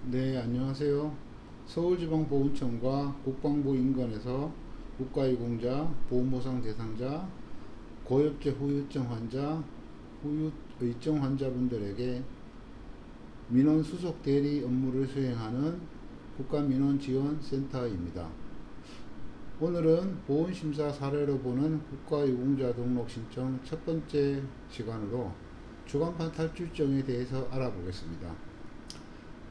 네, 안녕하세요. 서울지방보훈청과 국방부 인근에서 국가유공자, 보훈보상 대상자, 고엽제 후유증 환자, 후유의증 환자분들에게 민원 수속 대리 업무를 수행하는 국가민원지원센터입니다. 오늘은 보훈심사 사례로 보는 국가유공자 등록 신청 첫 번째 시간으로 주간판 탈출증에 대해서 알아보겠습니다.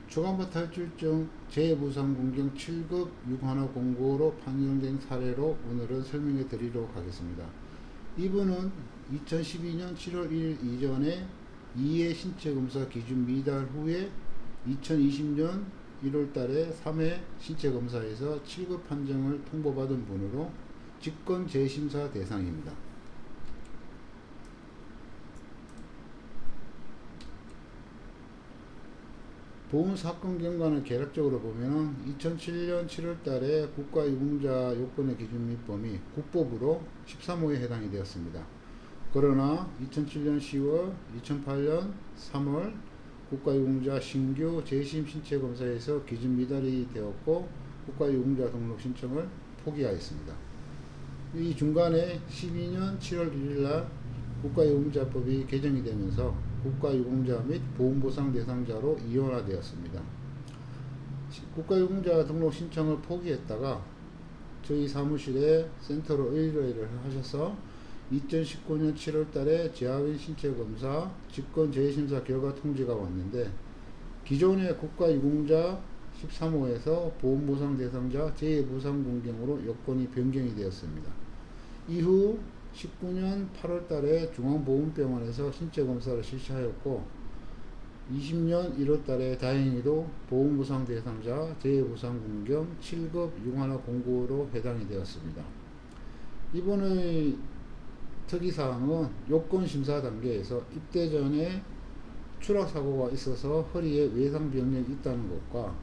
주간판 탈출증 재해보상공경 7급 6하나 공고로 판정된 사례로 오늘은 설명해 드리도록 하겠습니다. 이분은 2012년 7월 1일 이전에 2회 신체검사 기준 미달 후에 2020년 1월 달에 3회 신체검사에서 7급 판정을 통보받은 분으로 직권 재심사 대상입니다. 보훈 사건 경과는 개략적으로 보면 2007년 7월 달에 국가유공자 요건의 기준 및 범위 국법으로 13호에 해당이 되었습니다. 그러나 2007년 10월, 2008년 3월 국가유공자 신규 재심 신체검사에서 기준 미달이 되었고 국가유공자 등록 신청을 포기하였습니다. 이 중간에 12년 7월 1일 날 국가유공자법이 개정이 되면서 국가유공자 및 보훈보상 대상자로 이원화되었습니다. 국가유공자 등록 신청을 포기했다가 저희 사무실에 센터로 의뢰를 하셔서 2019년 7월 달에 재확인 신체검사 직권 재심사 결과 통지가 왔는데 기존의 국가유공자 13호에서 보훈보상 대상자 재해보상 공경으로 여건이 변경이 되었습니다. 이후 19년 8월 달에 중앙보훈병원에서 신체검사를 실시하였고 20년 1월 달에 다행히도 보훈보상 대상자 재해보상 공경 7급 6하나 공고로 해당이 되었습니다. 이번의 특이사항은 요건심사 단계에서 입대 전에 추락사고가 있어서 허리에 외상병력이 있다는 것과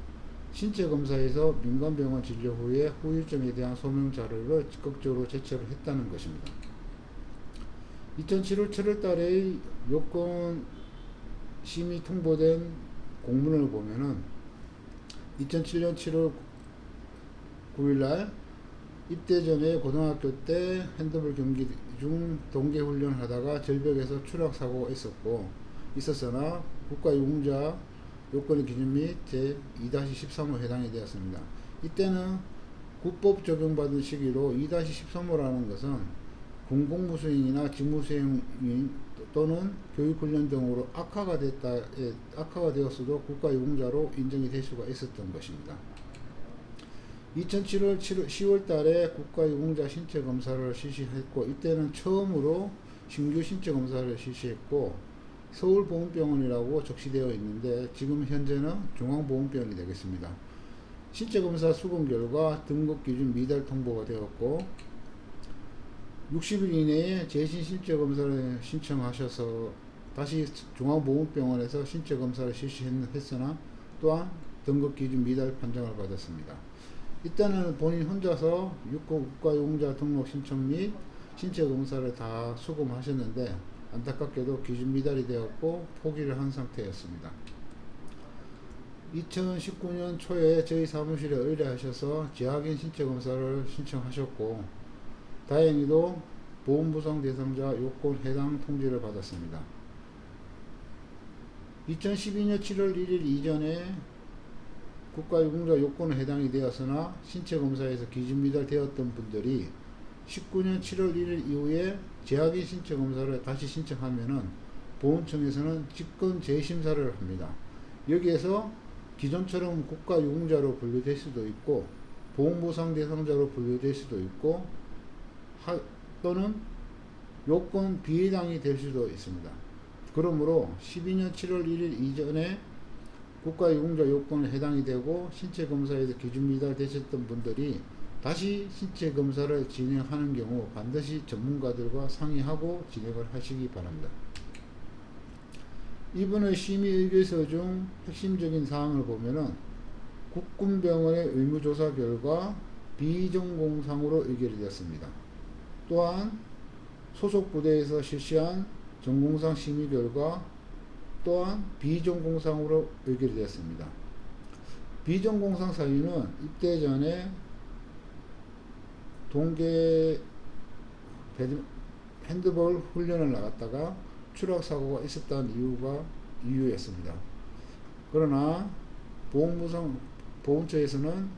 신체검사에서 민간병원 진료 후에 후유증에 대한 소명자료를 적극적으로 제출을 했다는 것입니다. 2007년 7월 달에 요건 심의 통보된 공문을 보면은 2007년 7월 9일 날 입대 전에 고등학교 때 핸드볼 경기 중 동계훈련을 하다가 절벽에서 추락사고가 있었으나 국가유공자 요건의 기준 및 제2-13호 해당이 되었습니다. 이때는 국법 적용받은 시기로 2-13호라는 것은 군공무수행이나 직무수행인 또는 교육훈련 등으로 악화가 되었어도 국가유공자로 인정이 될 수가 있었던 것입니다. 2007년 10월 달에 국가유공자 신체검사를 실시했고 이때는 처음으로 신규 신체검사를 실시했고 서울보훈병원이라고 적시되어 있는데 지금 현재는 중앙보훈병원이 되겠습니다. 신체검사 수검 결과 등급기준 미달 통보가 되었고 60일 이내에 재신 신체검사를 신청하셔서 다시 중앙보훈병원에서 신체검사를 실시했으나 또한 등급기준 미달 판정을 받았습니다. 이때는 본인 혼자서 국가유공자 등록 신청 및 신체검사를 다 수검하셨는데 안타깝게도 기준 미달이 되었고 포기를 한 상태였습니다. 2019년 초에 저희 사무실에 의뢰하셔서 재확인 신체검사를 신청하셨고 다행히도 보훈보상 대상자 요건 해당 통지를 받았습니다. 2012년 7월 1일 이전에 국가유공자 요건에 해당이 되었으나 신체검사에서 기준 미달되었던 분들이 19년 7월 1일 이후에 재확인 신체검사를 다시 신청하면은 보훈청에서는 직권 재심사를 합니다. 여기에서 기존처럼 국가유공자로 분류될 수도 있고 보훈보상 대상자로 분류될 수도 있고 또는 요건 비해당이 될 수도 있습니다. 그러므로 12년 7월 1일 이전에 국가유공자 요건에 해당이 되고 신체검사에서 기준 미달되셨던 분들이 다시 신체검사를 진행하는 경우 반드시 전문가들과 상의하고 진행을 하시기 바랍니다. 이번의 심의의결서 중 핵심적인 사항을 보면은 국군병원의 의무조사 결과 비전공상으로 의결이 되었습니다. 또한 소속 부대에서 실시한 전공상 심의 결과 또한 비전공상으로 의결이 되었습니다. 비전공상 사유는 입대 전에 동계 핸드볼 훈련을 나갔다가 추락 사고가 있었다는 이유였습니다. 그러나 보훈처에서는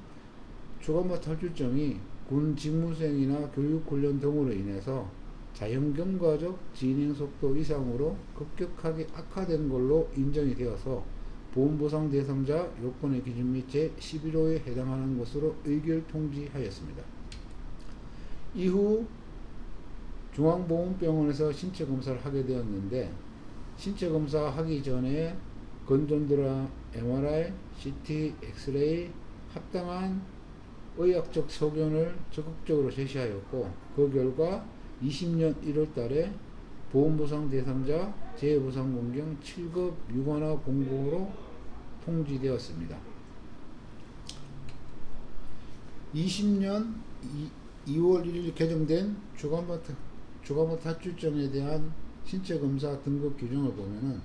주간부 탈출증이 군 직무수행이나 교육훈련 등으로 인해서 자연경과적 진행속도 이상으로 급격하게 악화된 걸로 인정이 되어서 보험보상 대상자 요건의 기준 및 제11호에 해당하는 것으로 의결 통지하였습니다. 이후 중앙보훈병원에서 신체검사를 하게 되었는데, 신체검사 하기 전에 건전도랑 MRI, CT, 엑스레이 합당한 의학적 소견을 적극적으로 제시하였고, 그 결과 20년 1월 달에 보험보상 대상자 재보상 공경 7급 유관화 공고로 통지되었습니다. 20년 2월 1일 개정된 주간부 탈출증에 대한 신체검사 등급 규정을 보면은,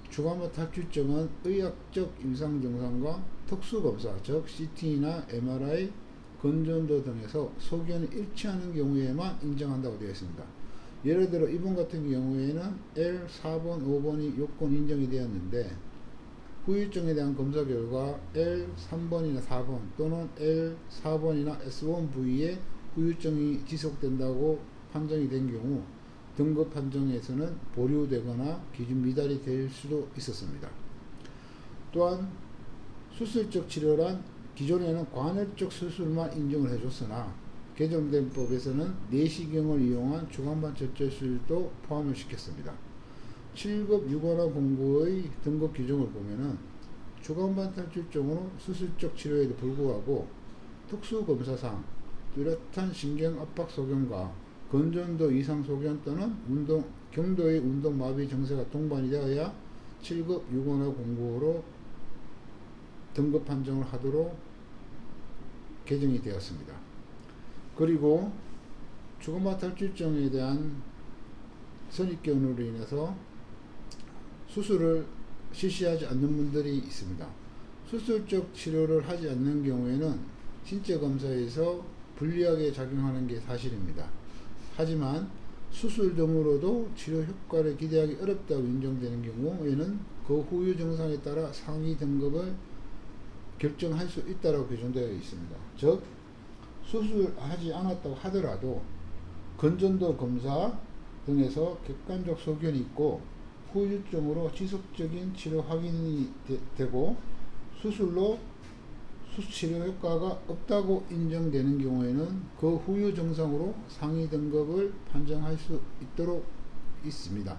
주간부 탈출증은 의학적 임상 증상과 특수검사, 즉 CT나 MRI, 건전도 등에서 소견이 일치하는 경우에만 인정한다고 되어 있습니다. 예를 들어 이번 같은 경우에는 L4번, 5번이 요건 인정이 되었는데, 후유증에 대한 검사 결과 L3번이나 4번 또는 L4번이나 S1 부위에 후유증이 지속된다고 판정이 된 경우 등급 판정에서는 보류되거나 기준 미달이 될 수도 있었습니다. 또한 수술적 치료란 기존에는 관할적 수술만 인정을 해줬으나 개정된 법에서는 내시경을 이용한 주간반 절제술도 포함을 시켰습니다. 7급 유관화 공고의 등급 규정을 보면은 주간반 탈출증으로 수술적 치료에도 불구하고 특수검사상 뚜렷한 신경압박 소견과 건전도 이상 소견 또는 경도의 운동마비 증세가 동반이 되어야 7급 유관화 공고로 등급 판정을 하도록 개정이 되었습니다. 그리고 주간반 탈출증에 대한 선입견으로 인해서 수술을 실시하지 않는 분들이 있습니다. 수술적 치료를 하지 않는 경우에는 신체검사에서 불리하게 작용하는 게 사실입니다. 하지만 수술 등으로도 치료 효과를 기대하기 어렵다고 인정되는 경우에는 그 후유 증상에 따라 상위 등급을 결정할 수 있다고 규정되어 있습니다. 즉 수술하지 않았다고 하더라도 건전도 검사 등에서 객관적 소견이 있고 후유증으로 지속적인 치료 확인이 되고 수술로 치료 효과가 없다고 인정되는 경우에는 그 후유 증상으로 상위 등급을 판정할 수 있도록 있습니다.